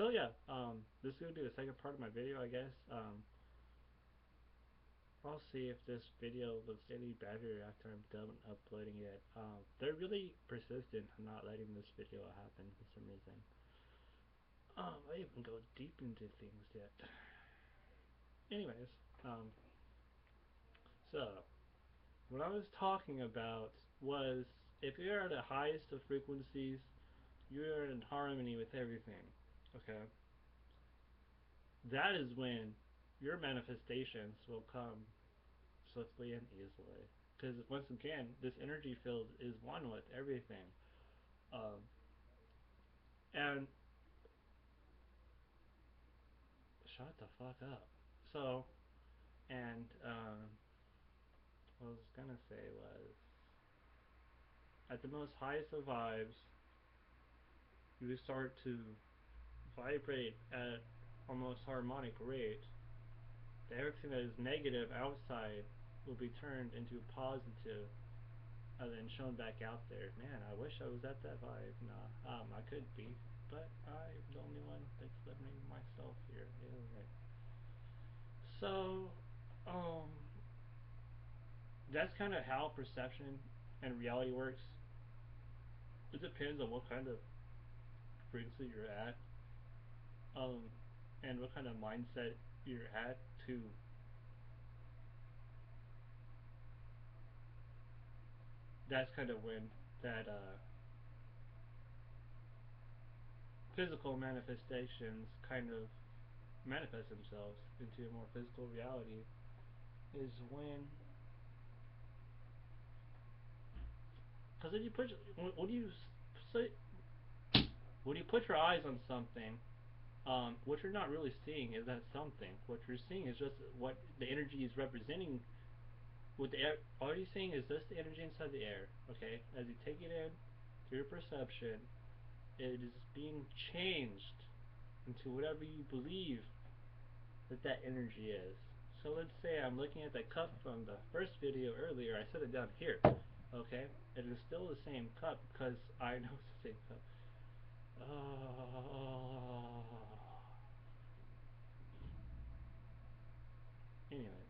So yeah, this is gonna be the second part of my video, I guess. I'll see if this video looks any better after I'm done uploading it. They're really persistent on not letting this video happen for some reason. I even go deep into things yet. Anyways, um, so what I was talking about was if you're at the highest of frequencies, you're in harmony with everything. Okay, that is when your manifestations will come swiftly and easily. Because once again, this energy field is one with everything. Um, and shut the fuck up. So, and what I was gonna say was, at the most highest of vibes, you start to vibrate at almost harmonic rate. Everything that is negative outside will be turned into positive and then shown back out there. Man, I wish I was at that vibe. Nah, I could be, but I'm the only one that's limiting myself here. Anyway. So, um, that's kind of how perception and reality works. It depends on what kind of frequency you're at, um, and what kind of mindset you're at to. That's kind of when that physical manifestations kind of manifest themselves into a more physical reality. Is when, because if you put when you say when you put your eyes on something, what you're not really seeing is that something. What you're seeing is just what the energy is representing. With the air, all you're seeing is just the energy inside the air. Okay, as you take it in through your perception, it is being changed into whatever you believe that energy is. So let's say I'm looking at that cup from the first video earlier. I set it down here. Okay, it is still the same cup because I know it's the same cup. Anyways,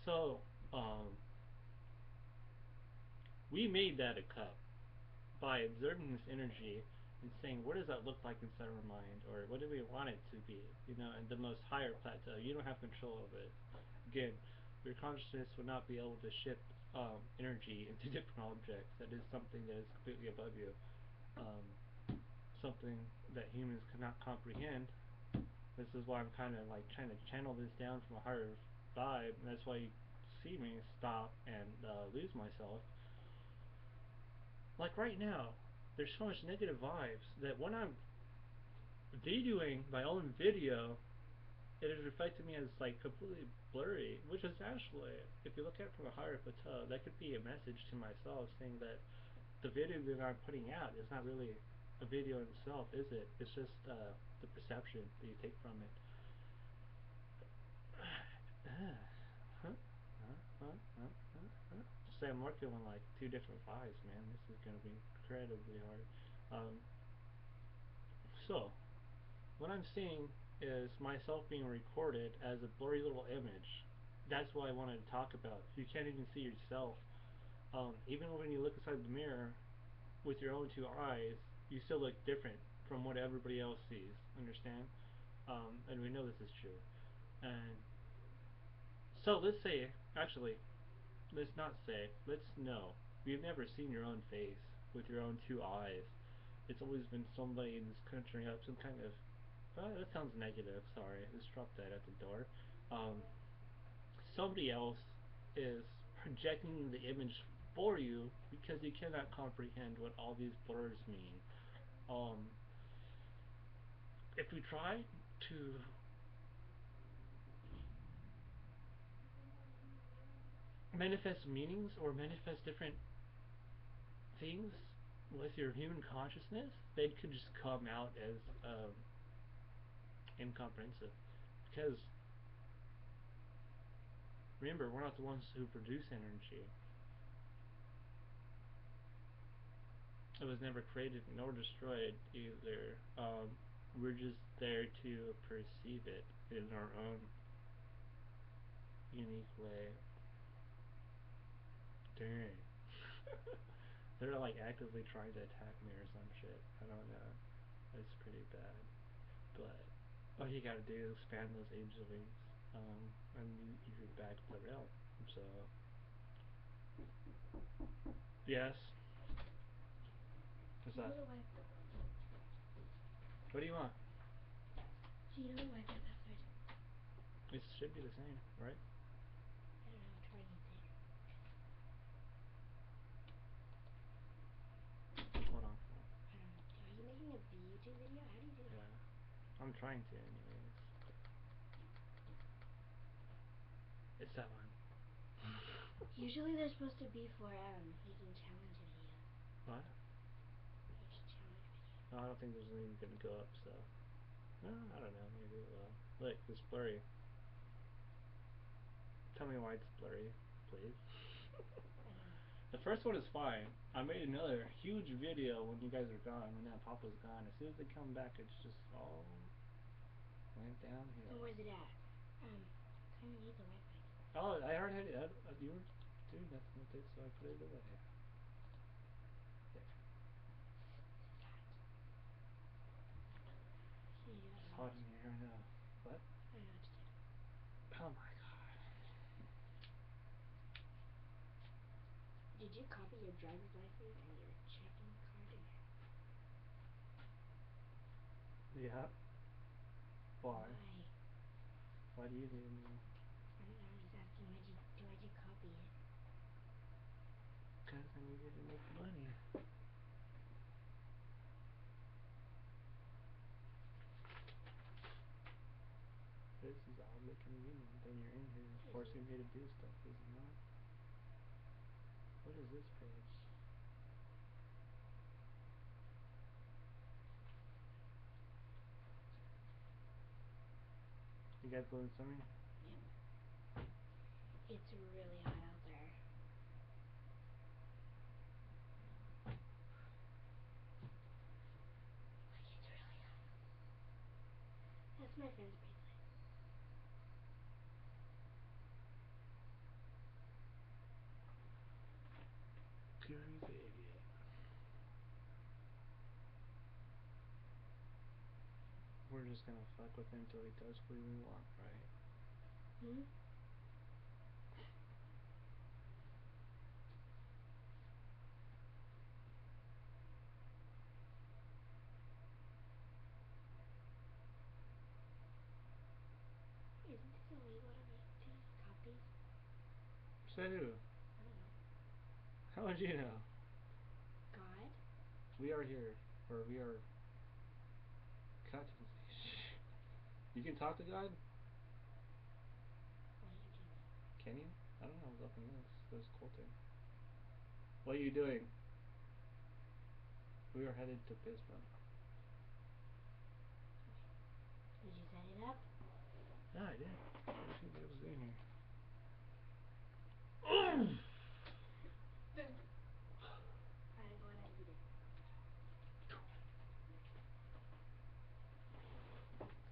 so we made that a cup by observing this energy and saying, what does that look like inside our mind, or what do we want it to be? You know, and the most higher plateau. You don't have control of it. Again, your consciousness would not be able to shift energy into different objects. That is something that is completely above you. Something that humans cannot comprehend. This is why I'm kind of like trying to channel this down from a higher vibe, and that's why you see me stop and lose myself. Like right now, there's so much negative vibes that when I'm videoing my own video, it is reflecting me as like completely blurry, which is actually, if you look at it from a higher plateau, that could be a message to myself saying that the video that I'm putting out is not really a video in itself, is it? It's just the perception that you take from it. Say I'm working on like two different vibes, man. This is gonna be incredibly hard. So, what I'm seeing is myself being recorded as a blurry little image. That's what I wanted to talk about. You can't even see yourself. Even when you look inside the mirror with your own two eyes, you still look different from what everybody else sees. Understand? And we know this is true. And so let's say, actually, let's not say, let's know. You've never seen your own face with your own two eyes. It's always been somebody in this country up some kind of. That sounds negative. Sorry, let's drop that at the door. Um, Somebody else is projecting the image for you because you cannot comprehend what all these blurs mean. Um, if we try to manifest meanings or manifest different things with your human consciousness, they could just come out as incomprehensible. Because remember, we're not the ones who produce energy. It was never created nor destroyed either. We're just there to perceive it in our own unique way. Dang. They're like actively trying to attack me or some shit. I don't know. It's pretty bad. But all you gotta do is spam those angel wings. And you're back to the realm. So, yes. What's that? What do you want? Do you know my Wi-Fi password? It should be the same, right? I don't know. Try using it. Hold on. I don't know. Are you making a YouTube video? How do you do that? Yeah. I'm trying to anyways. It's that one. Usually they're supposed to be for making challenge videos. What? Making challenge videos. No, I don't think there's anything gonna go up, so. No, I don't know, maybe it will. Look, it's blurry. Tell me why it's blurry, please. I don't know. The first one is fine. I made another huge video when you guys are gone, when that Papa's gone. As soon as they come back, it's just all went downhill. So where's it at? Kind of need the Wi-Fi. Oh, I already had it. You were doing nothing with it, so I put it away. There. It's hot in here, I know. What? I don't know what to do. Oh my god. Did you copy your driver's license and your checking card in there? Yeah. Why? Why? Why do you need to know? I don't know. I'm just asking. Why'd you copy it? Because I needed to make money. This is oddly convenient that you're in here forcing me to do stuff, is it not? What is this page? You guys going swimming? Yep. It's really hot out there. Like, it's really hot. That's my friend's bracelet. Curry the idiot. We're just gonna fuck with him until he does what we want, right? Hmm? Isn't this illegal to copy? Said who? I don't know. How would you know? God? We are here, or we are cutting. You can talk to God? What are you doing? Can you? I don't know. I was up in this cool thing. What are you doing? We are headed to Pismo. Did you set it up? Yeah, I did. What do you think I was doing here? Alright, go ahead and eat it.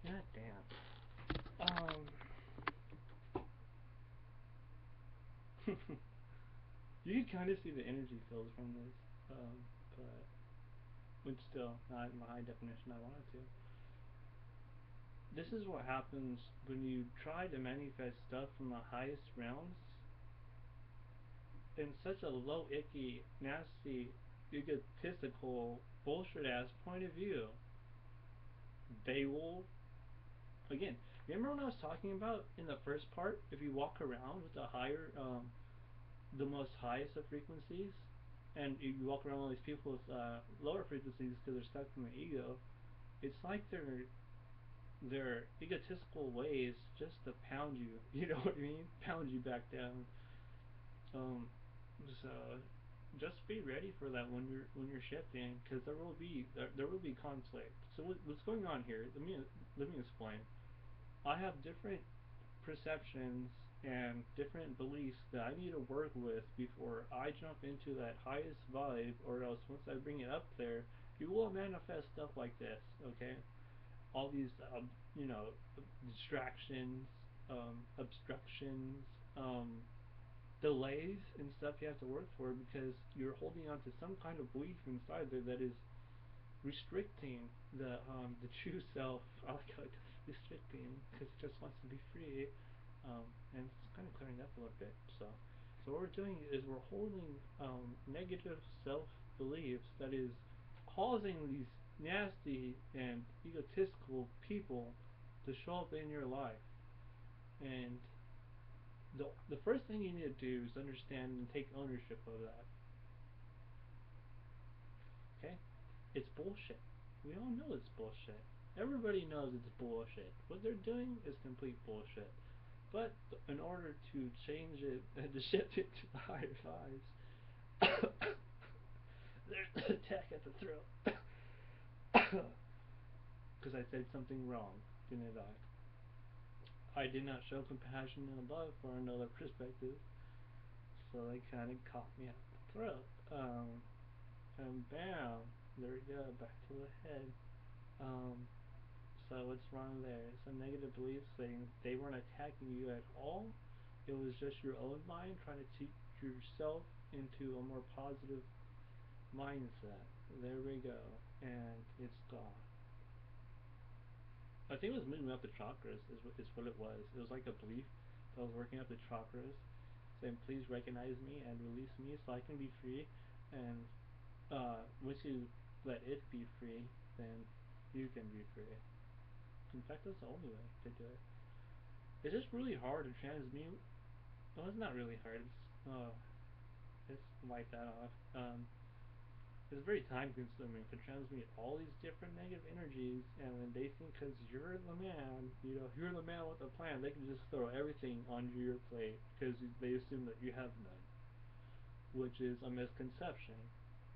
God damn. You can kind of see the energy fields from this, but which still not in the high definition I wanted to. This is what happens when you try to manifest stuff from the highest realms in such a low, icky, nasty, egotistical, bullshit ass point of view. They will, again, remember when I was talking about in the first part, if you walk around with the higher, the most highest of frequencies, and you walk around with all these people with lower frequencies because they're stuck in the ego, it's like their egotistical ways just to pound you. You know what I mean? Pound you back down. So just be ready for that when you're shifting, because there will be conflict. So what's going on here? Let me explain. I have different perceptions and different beliefs that I need to work with before I jump into that highest vibe, or else once I bring it up there, you will manifest stuff like this. Okay. all these you know distractions, obstructions, um, delays and stuff you have to work for because you're holding on to some kind of belief inside there that is restricting the true self. I like how it's restricting because it just wants to be free, and it's kind of clearing up a little bit. So what we're doing is we're holding negative self beliefs that is causing these nasty and egotistical people to show up in your life. And the first thing you need to do is understand and take ownership of that. Okay, it's bullshit. We all know it's bullshit. Everybody knows it's bullshit. What they're doing is complete bullshit. But in order to change it and to shift it to the higher vibes, there's an attack at the throat. Because I said something wrong, didn't I? I did not show compassion and love for another perspective, so they kind of caught me at the throat. And bam, there we go, back to the head. Um, So what's wrong there? Some negative beliefs saying they weren't attacking you at all. It was just your own mind trying to teach yourself into a more positive mindset. There we go. And it's gone. I think it was moving up the chakras is what it was. It was like a belief that was working up the chakras, saying please recognize me and release me so I can be free. And once you let it be free, then you can be free. In fact, that's the only way to do it. It's just really hard to transmute. Well, it's not really hard. Let's wipe that off. It's very time consuming to transmute all these different negative energies, and then they think because you're the man, you're the man with the plan, they can just throw everything onto your plate because they assume that you have none, which is a misconception.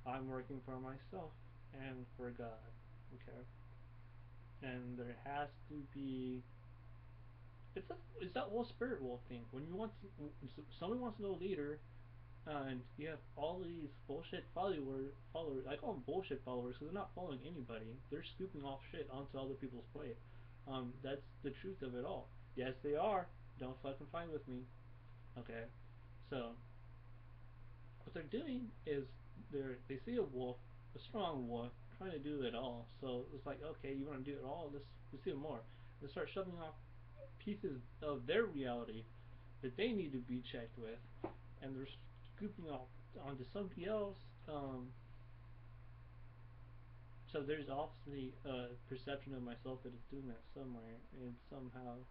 I'm working for myself and for God, okay? And there has to be it's that whole spiritual thing. When you want somebody wants to know a leader, and you have all these bullshit followers. I call them bullshit followers because they're not following anybody. They're scooping off shit onto other people's plate. That's the truth of it all. Yes, they are. Don't fucking fight with me. Okay, so what they're doing is they see a wolf, a strong wolf, trying to do it all. So it's like, okay, you want to do it all? Let's do more. They start shoving off pieces of their reality that they need to be checked with, and they're scooping off onto somebody else. So there's obviously a perception of myself that is doing that somewhere, in somehow,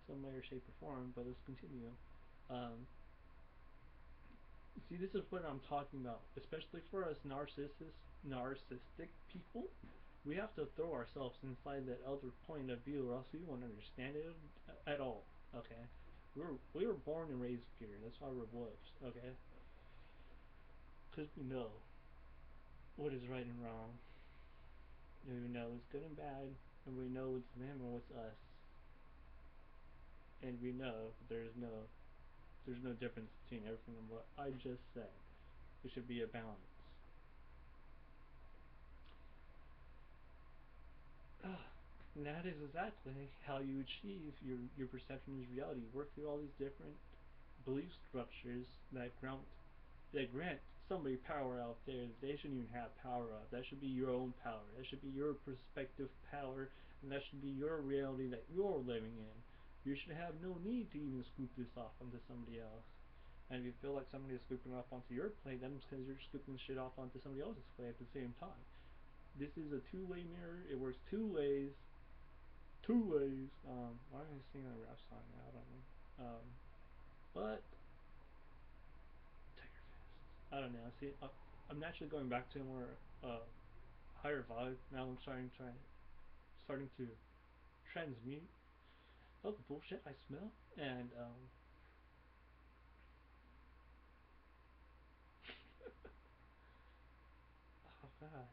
some way or shape or form. But let's continue. Um, See, this is what I'm talking about, especially for us narcissistic people. We have to throw ourselves inside that other point of view, or else we won't understand it at all. Okay, we were born and raised here. That's why we're wolves. Okay, because we know what is right and wrong, and we know what's good and bad, and we know what's them and what's us, and we know there's no difference between everything and what I just said. There should be a balance. And that is exactly how you achieve your perception as reality. Work through all these different belief structures that grant somebody power out there that they shouldn't even have power of. That should be your own power. That should be your perspective power, and that should be your reality that you're living in. You should have no need to even scoop this off onto somebody else. And if you feel like somebody is scooping it off onto your plate, then it's because you're scooping shit off onto somebody else's plate at the same time. This is a two-way mirror. It works two ways. Two ways. Why am I singing a rap song now? I don't know. But Tiger Fist. I don't know. See, I'm naturally going back to a more higher vibe now. I'm starting to transmute all the bullshit I smell, and oh god,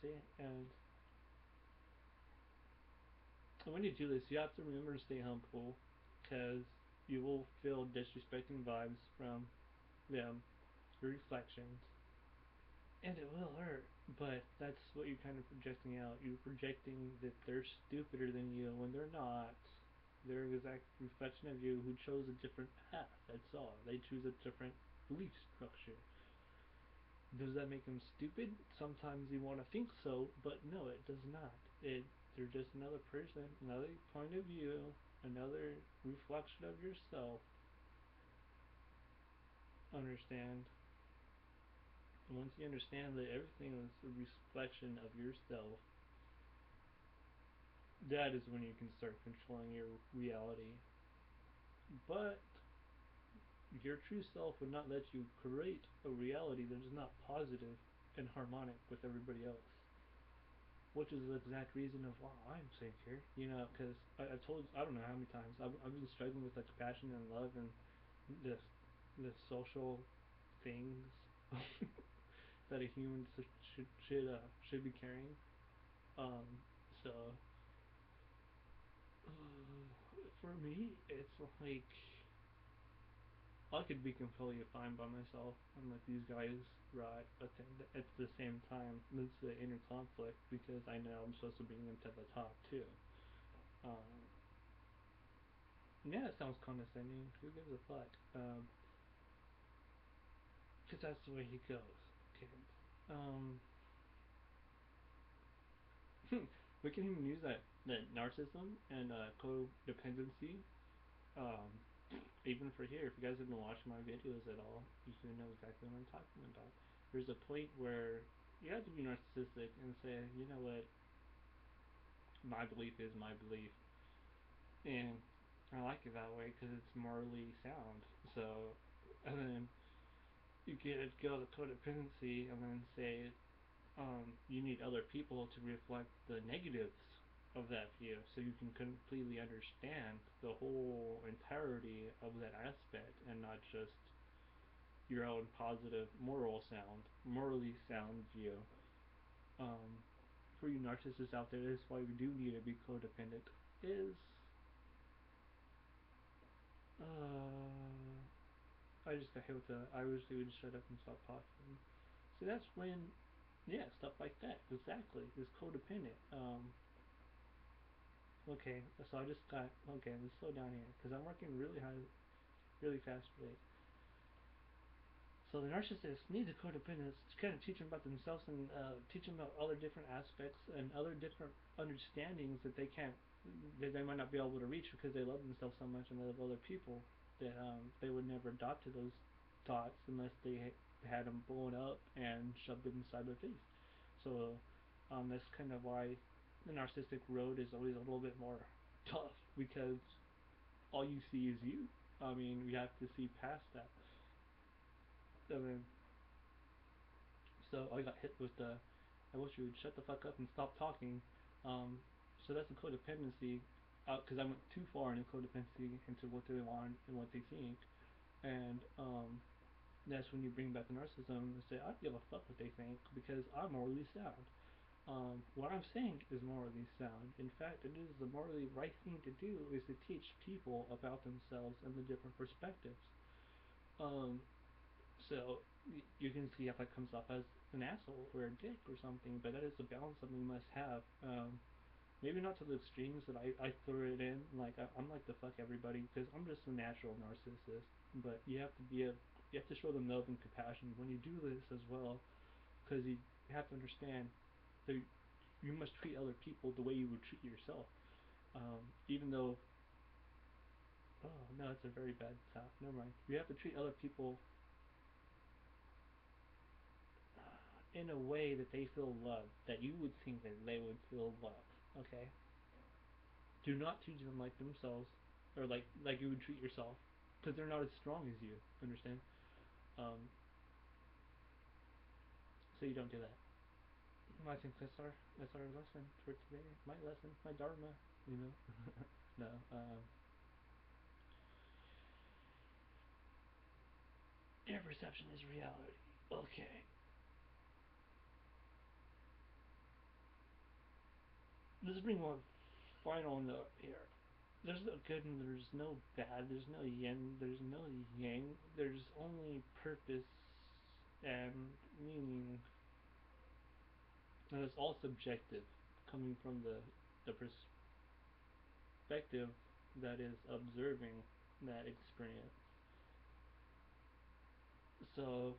see, and when you do this, you have to remember to stay humble, because you will feel disrespecting vibes from them, your reflections, And it will hurt, but that's what you're kind of projecting out. You're projecting that they're stupider than you when they're not. They're an exact reflection of you who chose a different path. That's all. They choose a different belief structure. Does that make them stupid? Sometimes you want to think so, but no, it does not. They're just another person, another point of view, another reflection of yourself. Understand? Once you understand that everything is a reflection of yourself, that is when you can start controlling your reality. But your true self would not let you create a reality that is not positive and harmonic with everybody else. Which is the exact reason of why I'm safe here. Because I've told, I don't know how many times, I've been struggling with like compassion and love and the, the social things that a human should be carrying. Um, so for me, it's like I could be completely fine by myself and let these guys ride, but then at the same time, there's the inner conflict because I know I'm supposed to bring them to the top too. Um, yeah, it sounds condescending. Who gives a fuck? Because that's the way he goes, kids. Um, we can even use that narcissism and codependency. Um, even for here, if you guys have been watching my videos at all, you should know exactly what I'm talking about. There's a point where you have to be narcissistic and say, you know what, my belief is my belief, and I like it that way because it's morally sound. So, and then you get go to codependency and then say, you need other people to reflect the negatives of that view so you can completely understand the whole entirety of that aspect and not just your own positive morally sound view. Um, for you narcissists out there, this is why we do need to be codependent. Is I just got hit with the. I wish they would shut up and stop talking. So that's when, yeah, stuff like that. Exactly, is codependent. Okay, so I just got okay. Let's slow down here because I'm working really high, really fast rate. So the narcissist needs a codependence to kind of teach them about themselves and teach them about other different aspects and other different understandings that they might not be able to reach because they love themselves so much and they love other people that they would never adopt to those thoughts unless they had them blown up and shoved it inside their face. So that's kind of why the narcissistic road is always a little bit more tough because all you see is you. I mean, you have to see past that. I mean, so I got hit with the, I wish you would shut the fuck up and stop talking. So that's a codependency, because I went too far in codependency into what they want and what they think, and that's when you bring back the narcissism and say, I don't give a fuck what they think because I'm morally sound. What I'm saying is morally sound. In fact, it is the morally right thing to do is to teach people about themselves and the different perspectives. Um, So you can see if it comes off as an asshole or a dick or something, but that is a balance that we must have. Maybe not to the extremes that I throw it in. Like I'm like to fuck everybody because I'm just a natural narcissist. But you have to show them love and compassion when you do this as well, because you have to understand that you must treat other people the way you would treat yourself. Even though, oh no, it's a very bad sound. Never mind. You have to treat other people in a way that they feel love, that you would think that they would feel love. Okay. Do not treat them like themselves, or like you would treat yourself, because they're not as strong as you. Understand? Um, so you don't do that. I think that's our lesson for today. My lesson, my dharma. You know. No. Your perception is reality. Okay. Let's bring one final note here. There's no good and there's no bad. There's no yin. There's no yang. There's only purpose and meaning. And it's all subjective, coming from the perspective that is observing that experience. So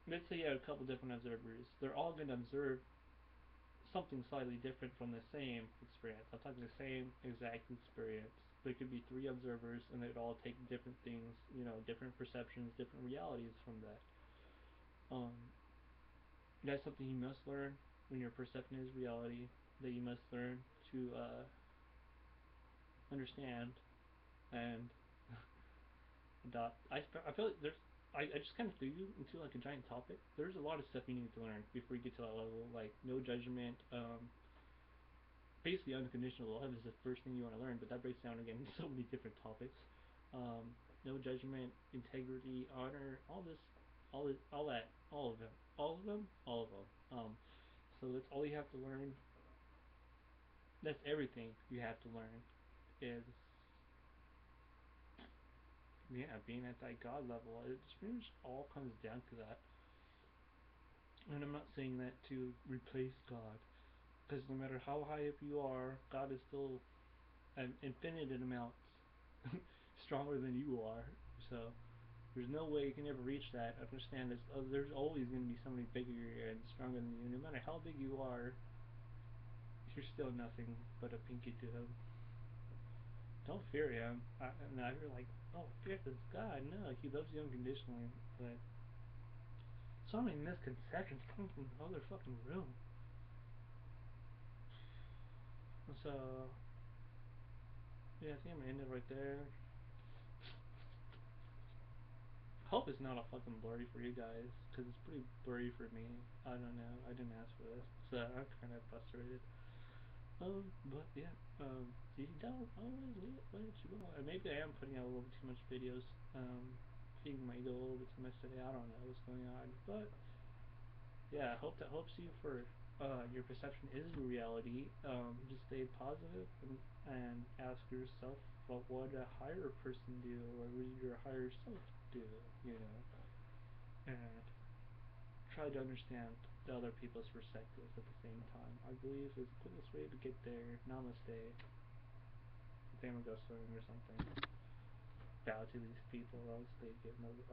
let's say you have a couple different observers. They're all going to observe something slightly different from the same experience. I'm talking the same exact experience. There could be three observers, and they'd all take different things, different perceptions, different realities from that. Um, that's something you must learn when your perception is reality. That you must learn to understand and adopt. I feel like I just kind of threw you into like a giant topic. There's a lot of stuff you need to learn before you get to that level, like no judgment, basically unconditional love is the first thing you want to learn, but that breaks down again into so many different topics. No judgment, integrity, honor, all this, all that, all of them, all of them, all of them. So that's all you have to learn. That's everything you have to learn. Is yeah, being at that God level. It just pretty much all comes down to that. And I'm not saying that to replace God, because no matter how high up you are, God is still an infinite amount stronger than you are. So there's no way you can ever reach that. Understand this. There's always going to be somebody bigger and stronger than you. No matter how big you are, you're still nothing but a pinky to him. Don't fear him. Now you're like, oh, fear this God. No, he loves you unconditionally. But so many misconceptions come from the other fucking room. So yeah, I think I'm gonna end it right there. Hope it's not a fucking blurry for you guys, because it's pretty blurry for me. I don't know. I didn't ask for this, so I'm kind of frustrated. But yeah, you don't always get what you want. Maybe I am putting out a little bit too much videos. Feeding my ego a little bit too much today. I don't know what's going on, but yeah, I hope that helps you for your perception is your reality. Just stay positive and ask yourself, what would a higher person do, or would your higher self do? You know, and try to understand the other people's perspectives at the same time. I believe is the quickest way to get there. Namaste. I think I'm gonna go swimming or something. Bow to these people, or else they get murdered.